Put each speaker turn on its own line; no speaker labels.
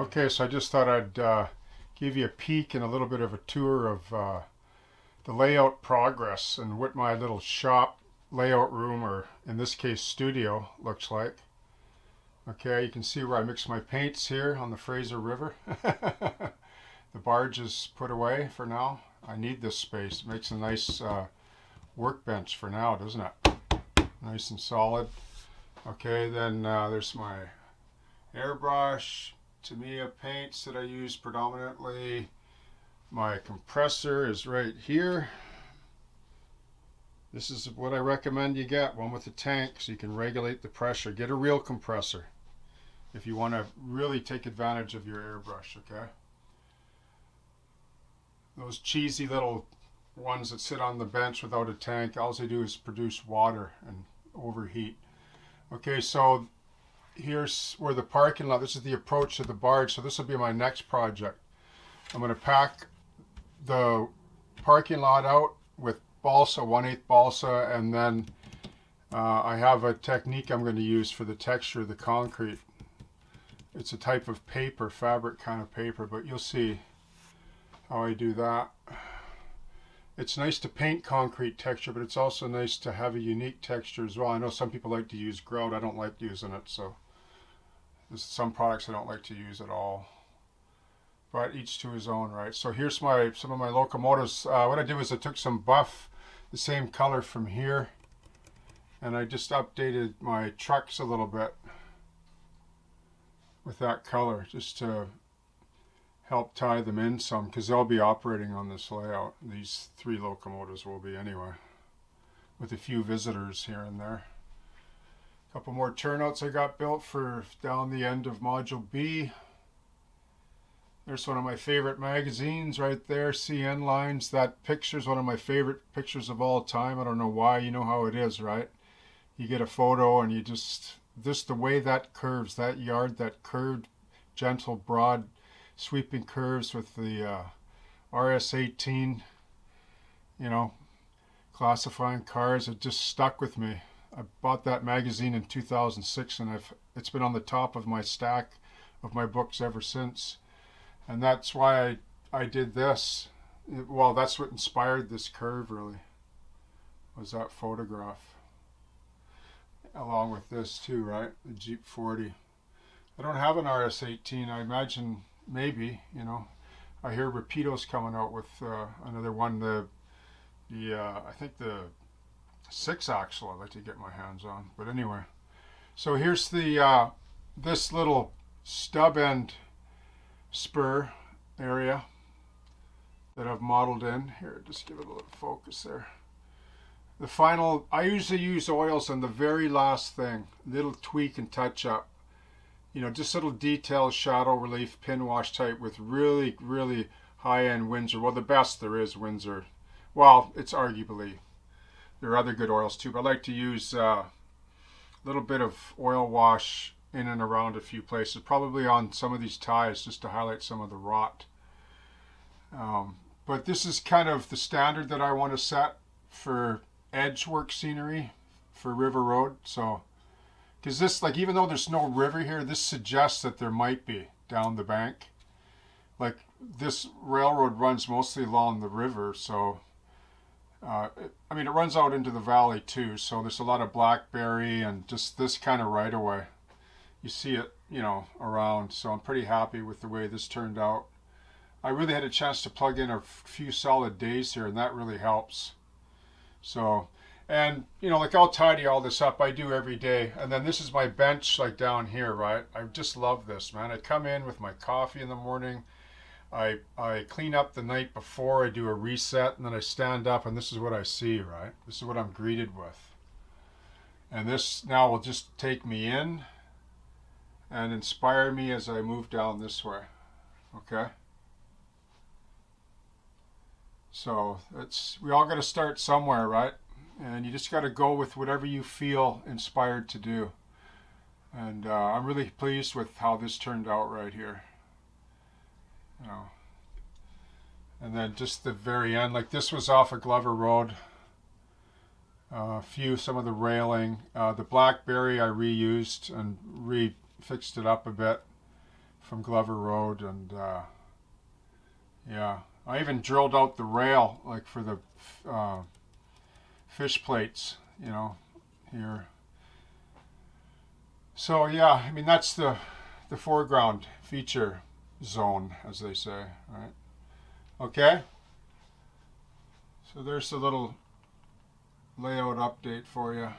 Okay, so I just thought I'd give you a peek and a little bit of a tour of the layout progress and what my little shop layout room, or in this case studio, looks like. Okay, you can see where I mix my paints here on the Fraser River. The barge is put away for now. I need this space. It makes a nice workbench for now, doesn't it? Nice and solid. Okay, then there's my airbrush, Tamiya paints that I use predominantly. My compressor is right here. This is what I recommend you get, one with a tank, so you can regulate the pressure. Get a real compressor if you want to really take advantage of your airbrush, okay? Those cheesy little ones that sit on the bench without a tank, all they do is produce water and overheat. Okay, so here's where the parking lot, this is the approach to the barge, so this will be my next project. I'm going to pack the parking lot out with balsa, 1/8 balsa, and then I have a technique I'm going to use for the texture of the concrete. It's a type of paper, fabric kind of paper, but you'll see how I do that. It's nice to paint concrete texture, but it's also nice to have a unique texture as well. I know some people like to use grout. I don't like using it, so there's some products I don't like to use at all. But each to his own, right? So here's some of my locomotives. What I did was I took some buff, the same color from here, and I just updated my trucks a little bit with that color, just to help tie them in some, because they'll be operating on this layout. These 3 locomotives will be anyway, with a few visitors here and there. A couple more turnouts I got built for down the end of Module B. There's one of my favorite magazines right there, CN Lines. That picture is one of my favorite pictures of all time. I don't know why. You know how it is, right? You get a photo and you just the way that curves, that yard, that curved, gentle, broad, sweeping curves with the RS-18, you know, classifying cars, it just stuck with me. I bought that magazine in 2006, and it's been on the top of my stack of my books ever since. And that's why I did this. Well, that's what inspired this curve, really, was that photograph. Along with this too, right? The Jeep 40. I don't have an RS-18. I imagine maybe, you know. I hear Rapido's coming out with another one. I think the 6-axle I'd like to get my hands on. But anyway, so here's the this little stub end spur area that I've modeled in. Here, just give it a little focus there. The final, I usually use oils on the very last thing, little tweak and touch up. You know, just little details, shadow relief, pin wash type with really, really high-end Windsor. Well, the best there is Windsor. Well, it's arguably. There are other good oils too, but I like to use a little bit of oil wash in and around a few places, probably on some of these ties, just to highlight some of the rot. But this is kind of the standard that I want to set for edge work scenery for River Road. So, because this, like, even though there's no river here, this suggests that there might be down the bank. Like, this railroad runs mostly along the river, so I mean, it runs out into the valley too, so there's a lot of blackberry and just this kind of right away. You see it, you know, around, so I'm pretty happy with the way this turned out. I really had a chance to plug in a few solid days here, and that really helps. So, and you know, like, I'll tidy all this up. I do every day. And then this is my bench, like down here, right? I just love this, man. I come in with my coffee in the morning. I clean up the night before. I do a reset, and then I stand up, and this is what I see, right? This is what I'm greeted with. And this now will just take me in and inspire me as I move down this way. Okay? So we all got to start somewhere, right? And you just got to go with whatever you feel inspired to do. And I'm really pleased with how this turned out right here. You know, and then just the very end, like, this was off of Glover Road. Some of the railing, the blackberry I reused and fixed it up a bit from Glover Road, and yeah, I even drilled out the rail like for the fish plates, you know, here. So yeah, I mean that's the foreground feature zone, as they say, right? Okay. So there's a little layout update for you.